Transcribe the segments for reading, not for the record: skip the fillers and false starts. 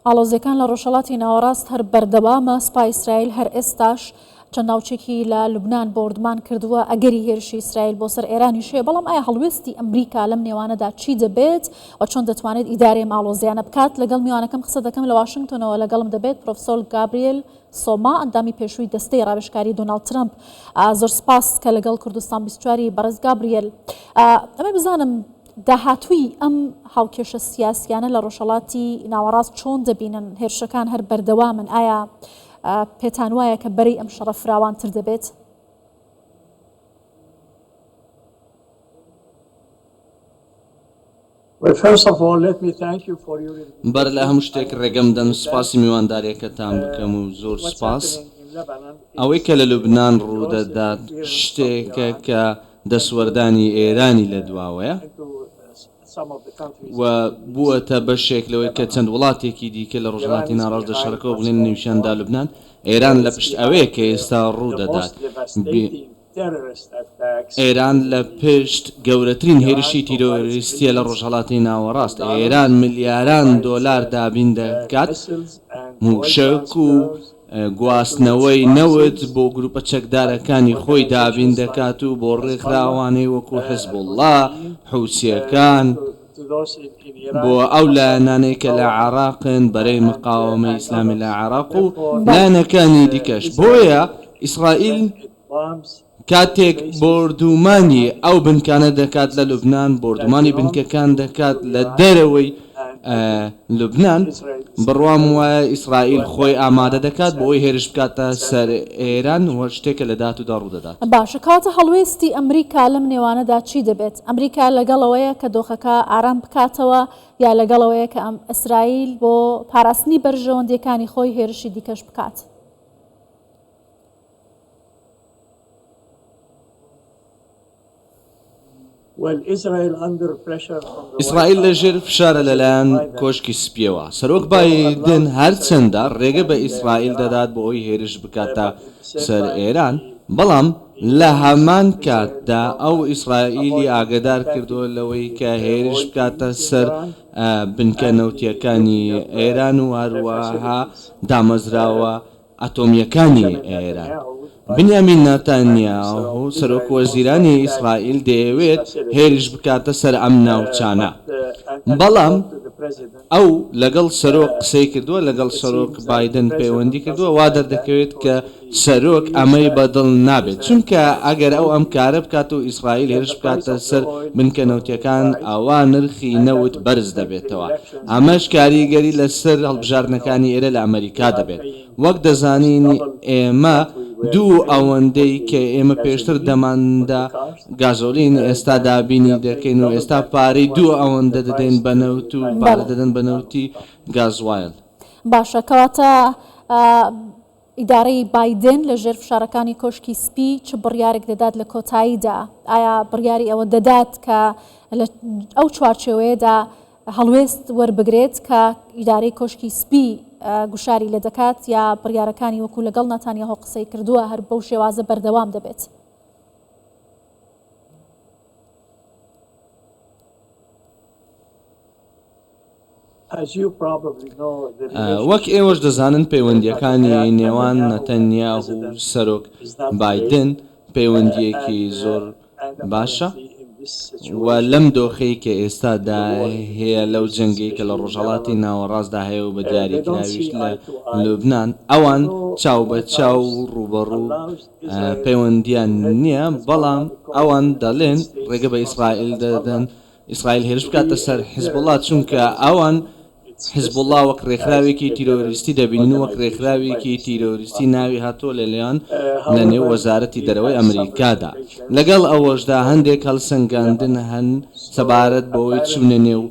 ئاڵۆزیەکان لە ڕۆژهەڵاتی ناوەڕاست هەر بەردەوامە. سوپای ئیسرائیل هەر ئێستاش چەند ناوچێکی لە لوبنان بۆردمان کردووە ئەگەری هێرشی ئیسرائیل بۆ سەر ئێرانی شێ. بەڵام ئایا هەڵوێستی ئەمریکا لەم نێوانەدا چی دەبێت و چۆن دەتوانێت ئیدارەی ئاڵۆزیانە بکات؟ لەگەڵ میوانەکەم قسە دەکەم لە واشنگتنەوە. لەگەڵم دەبێت پرۆفسۆر گابریێل سۆما، ئەندامی پێشووی دەستەی ڕاوێژکاری دۆناڵد ترامپ. زۆر سپاس کە لەگەڵ کوردستان 24 بەڕێز گابریێل. ئەمە بزانم داهاتووی ئەم هاوکێشە سیاسیانە لە ڕۆژهەڵاتی ناوەڕاست چۆن دەبینن؟ هێرشەکان هەر بەردەوامن، ئایا پێتان وایە کە بەرەی ئەم شەڕە فراوانتر دەبێت؟ بەر لە هەموو شتێک ڕێگەم دەن سوپاسی میوانداریەکەتان بکەم و زۆر سوپاس. ئەوەی کە لە لوبنان ڕوودەدات شتێکە کە دەسوەردانی ئێرانی لە دواوەیە و بووەتە بەشێک لەوەی کە چەند وڵاتێکی دیکە لە ڕۆژهەڵاتی ناڕاست دەشارەکەەوە بڵێن نویشاندا لوبنان. ئێران لە پشت ئەوەیە کە ئێستا ڕوودەدات. ئێران لە پشت گەورەترین هێرشی تیرۆریستیە لە ڕۆژهەڵاتی ناوەڕاست. ئێران ملیاران دۆلار دابین دەکات موشک و گواستنەوەی نەوت بۆ گروپە چەکدارەکانی خۆی دابین دەکات و بۆ ڕێکخراوانەی وەکو حیزبوڵڵا، حوسیەکان، بۆ ئەو لایەنانەی کە لە عێراقن بەرەی مقاومەی ئیسلامی لە عێراق و لایەنەکانی دیکەش. بۆیە ئیسرائیل کاتێک بردومانی ئەو بنکانە دەکات لە لوبنان، بردومانی بنکەکان دەکات لە دەرەوەی لوبنان، بڕوام وایە ئیسرائیل خۆی ئامادە دەکات بۆ ئەوی هێرش بکاتە سەر ئێران و شتێکە لە داهاتوودا ڕوودەدات. باشە، کاتە هەڵوێستی ئەمریکا لەم نێوانەدا چی دەبێت؟ ئەمریکا لەگەڵەوەیە کە دۆخەکە ئارام بکاتەوە یا لەگەڵەوەیە کە ئەم ئیسرائیل بۆ پاراستنی بەرژەوەندیەکانی خۆی هێرشی دیکەش بکات؟ ئیسرائیل لەژێر فشارە لەلایەن کۆشکی سپیەوە. سەرۆک بایدن هەرچەندە ڕێگە بە ئیسرائیل دەدات بۆ ئەوی هێرش بکاتە سەر ئێران، بەڵام لە هەمان کاتدا ئەو ئیسرائیلی ئاگدار کردووە لەوەی کە هێرش بکاتە سەر بنکە نەوتیەکانی ئێران و هەروەها دامەزراوە ئەتۆمیەکانی ئێران. بنیامین نەتانیاهو سەرۆک وەزیرانی ئیسرائیل دەیەوێت هێرش بکاتە سەر ئەم ناوچانە، بەڵام ئەو لەگەڵ سەرۆک قسەی کردووە، لەگەڵ سەرۆک بایدن پەیوەندی کردووە، وا دەردەکەوێت کە سەرۆک ئەمەی بەدڵ نابێت، چونکە ئەگەر ئەو ئەم کارە بکات و ئیسرائیل هێرش بکاتە سەر بنکە نەوتیەکان، ئەوە نرخی نەوت بەرز دەبێتەوە. ئەمەش کاریگەری لەسەر هەڵبژاردنەکانی ئێرە لە ئەمریکا دەبێت. وەک دەزانین ئێمە دوو ئەوەندەی کە ئێمە پێشتر دەماندا گازۆلین ئێستا دابینی دەکەین و ئێستا پارەی دوو ئەوەندە دەدەین بەنەوت و پارە دەدەن بەنەوتی گازوایل. باشە، کەواتە ئیدارەی بایدن لە ژێر فشارەکانی کۆشکی سپی چ بڕیارێک دەدات لە کۆتاییدا؟ ئایا بڕیاری ئەوە دەدات کە لە ئەو چوارچێوەیەدا هەڵوێست وەربگرێت کە ئیدارەی کۆشکی سپی گوشاری لێ دەکات، یا بڕیارەکانی وەکو لەگەڵ نەتانیاهو قسەی کردووە هەر بەو شێوازە بەردەوام دەبێت؟ وەک ئێوەش دەزانن پەیوەندیەکانی نێوان نەتەنیاهو و سەرۆک بایدن پەیوەندیەکی زۆر باشە و لەم دۆخەی کە ئێستادا هەیە لەو جەنگەی کە لە ڕۆژهەڵاتی ناوەڕاستدا هەیە و بە دیاریکراویش لە لوبنان، ئەوان چاو بە چاو ڕوبەڕوو پەیوەندیان نییە، بەڵام ئەوان دەڵێن ڕێگە بە ئیسرائیل دەدەن ئیسرائیل هێرش بکاتە سەر حیزبوڵڵا، چونکە ئەوان حیزبوڵڵا وەک ڕێکخراوێکی تیرۆریستی دەبینن و وەک ڕێکخراوێکی تیرۆریستی ناوی هاتووە لەلایەن لە نێو وەزارەتی دەرەوەی ئەمریکادا. لەگەڵ ئەوەشدا هەندێک هەڵسەنگاندن هەن سەبارەت بەوەی چوونە نێو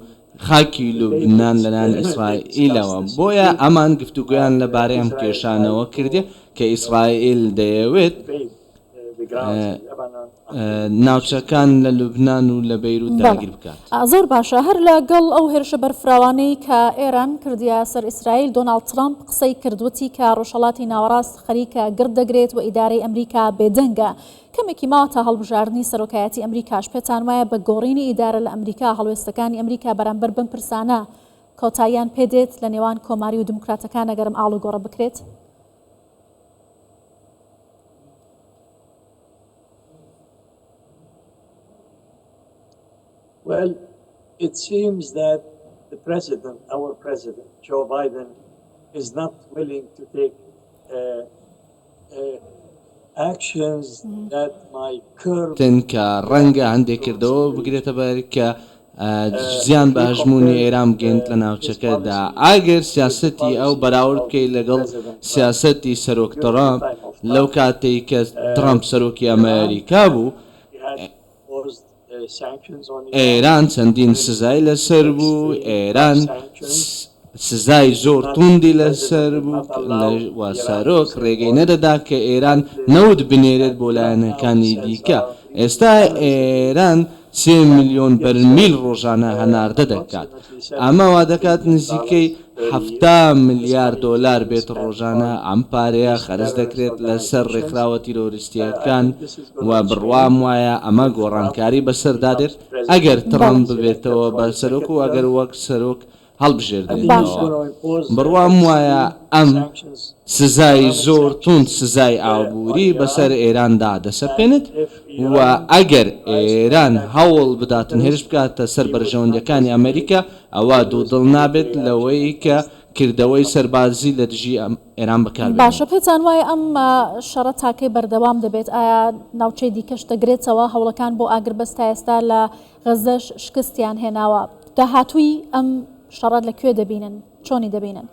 خاکی لوبنان لەلایەن ئیسرائیلەوە. بۆیە ئەمان گفتوگویان لەبارەی ئەم کێشانەوە کردێ کە ئیسرائیل دەیەوێت ناوچەکان لە لوبنان و لە بەیروت داگیر بکات. زۆر باشە. هەر لەگەڵ ئەو هێرشە بەرفراوانەی کە ئێران کردیا سەر ئیسرائیل، دۆناڵد ترامپ قسەی کردوەتی کە ڕۆژهەڵاتی ناوەڕاست خەریکە گرد دەگرێت و ئیدارەی ئەمریکا بێدەنگە. کەمێکی ماوە تا هەڵبژاردننی سەرۆکایەتی ئەمریکاش. پێتان وایە بە گۆڕینی ئیدارە لە ئەمریکا هەڵوێستەکانی ئەمریکا بەرامبەر بم پرسانە کۆتاییان پێدێت لە نێوان کۆماری و دموکراتەکان ئەگەرم ئاڵ و گۆڕە بکرێت؟ Well, it seems that our president, Joe Biden, is not willing to take actions that might curb کە ڕەنگە هەندێک کردەوە بگرێتە بەر کە زیان بە هەژمونی ئێران بگەیت لە ناوچەکەدا ئاگەر سیاسەتی ئەو بەراورد بکەیت لەگەڵ سیاسەتی سەرۆک ترامپ لەو کاتەی کە ترامپ سەرۆکی ئەمریکا بوو ئێران چەندین سزای لەسەر بوو ئێران سزای زۆر توندی لەسەر بوو و سەرۆک ڕێگەی نەدەدا کە ئێران نەود بنێرێت بۆ لایەنەکانی دیکە ئێستا ئێران 3 ملیۆن بەرمیل ڕۆژانە هەناردە دەکات ئەمە وا دەکات نزیکەی 70 ملیار دۆلار بێت ڕۆژانە ئەم پارەیە خەرج دەکرێت لەسەر ڕێکخراوە تیرۆریستیەکان و بڕوام وایە ئەمە گۆڕانکاری بەسەردادێت ئەگەر ترامپ ببێتەوە بە سەرۆک و ئەگەر وەک سەرۆک هەڵبژێردێتەوە بڕوام وایە ئەم سزای زۆر تند سزای ئابووری بەسەر ئێراندا دەسەپێنێت و ئەگەر ئێران هەوڵ بداتن هێرش بکاتە سەر بەرژەوەندەکانی ئەمریکا ئەوە دوودڵ نابێت لەوەی کە کردەوەی سەربازی لە دژی ئێران بەکار باشە پێتان وایە ئەم شەڕە تاکەی بەردەوام دەبێت ئایا ناوچەی دیکەش دەگرێتەوە هەوڵەکان بۆ ئاگربەست تا ئێستا لە غەزەش شکستیان هێناوە داهاتووی ئەم شەڕەت لەکوێ دەبینن چۆنی دەبینن؟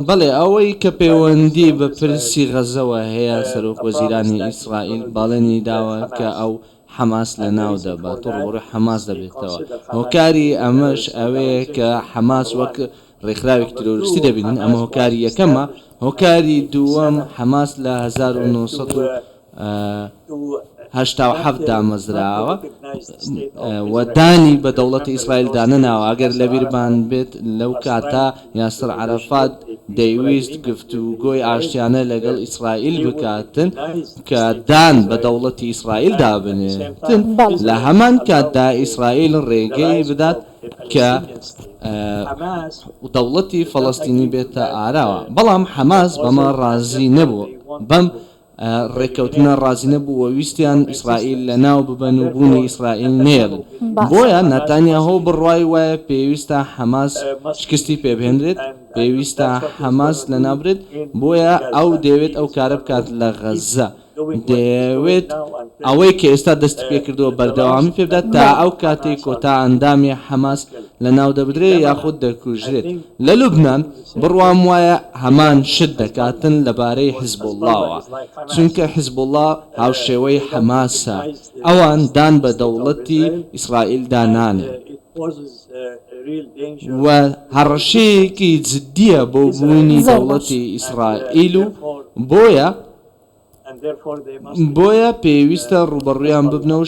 بەڵێ ئەوەی کە پەیوەندی بە پرسی غەزەوە هەیە سەرۆک وەزیرانی ئیسرائیل باڵێنی داوە کە ئەو حەماس لە ناو دەبات و ڕۆڕی حەماس دەبێتەوە هۆکاری ئەمەش ئەوەیە کە حەماس وەک ڕێکخراوێکی تیرۆریستی دەبینن ئەمە هۆکاری یەکەمە هۆکاری دووەم حەماس لە 1987 دامەزراوە و دانی بە دەوڵەتی ئیسرائیل دانەناوە ئەگەر لەبیربان بێت لەو کاتا یاسر عەرەفات دەیویست گفتوگۆی ئاشتیانە لەگەڵ ئیسرائیل بکاتن کە دان بە دەوڵەتی ئیسرائیل دابنێتن لە هەمان کاتدا ئیسرائیل ڕێگەی بدات کە دەوڵەتی فەڵەستینی بێتە ئاراوە بەڵام حەماس بەمە ڕازی نەبووە بەم ڕێککەوتنە ڕازی نەبووە ویستیان ئیسرائیل لە ناو ببەن و بوونی ئیسرائیل نێڵن بۆیە نەتانیاهۆ بڕوای وایە پێویستە حەماس شکستی پێبهێنرێت پێویستە حەماس لە نابرێت بۆیە ئەو دەوێت ئەو کارە بکات لە غەزە دەوێت ئەوەی کە ئێستا دەستی پێکردەوە بەردەوامی پێ بدات تا ئەو کاتێک کۆتا ئەندامی حەماس لە ناو دەبدرێت یاخود دەکوژرێت لە لوبنان بڕوام وایە هەمان شت دەکاتن لەبارەی حیزبوڵڵاوە چونکە حیزبوڵڵا هاوشێوەی حەماسە ئەوان دان بە دەوڵەتی ئیسرائیل دانانێ و هەڕەشەیەکی جددیە بۆ بوونی دەوڵەتی ئیسرائیل و بۆیە پێویستە ڕوبەڕوویان ببنەوە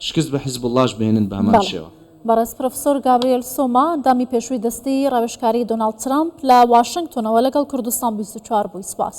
شکست بە حیزبوڵڵاش بهێنن بە هەمان شێوە. بەڕێز پرۆفسۆر گابریێل سۆما ئەندامی پێشووی دەستەی ڕاوێژکاری دۆناڵد ترامپ لە واشنگتۆنەوە لەگەڵ کوردستان 24 بووی سپاس.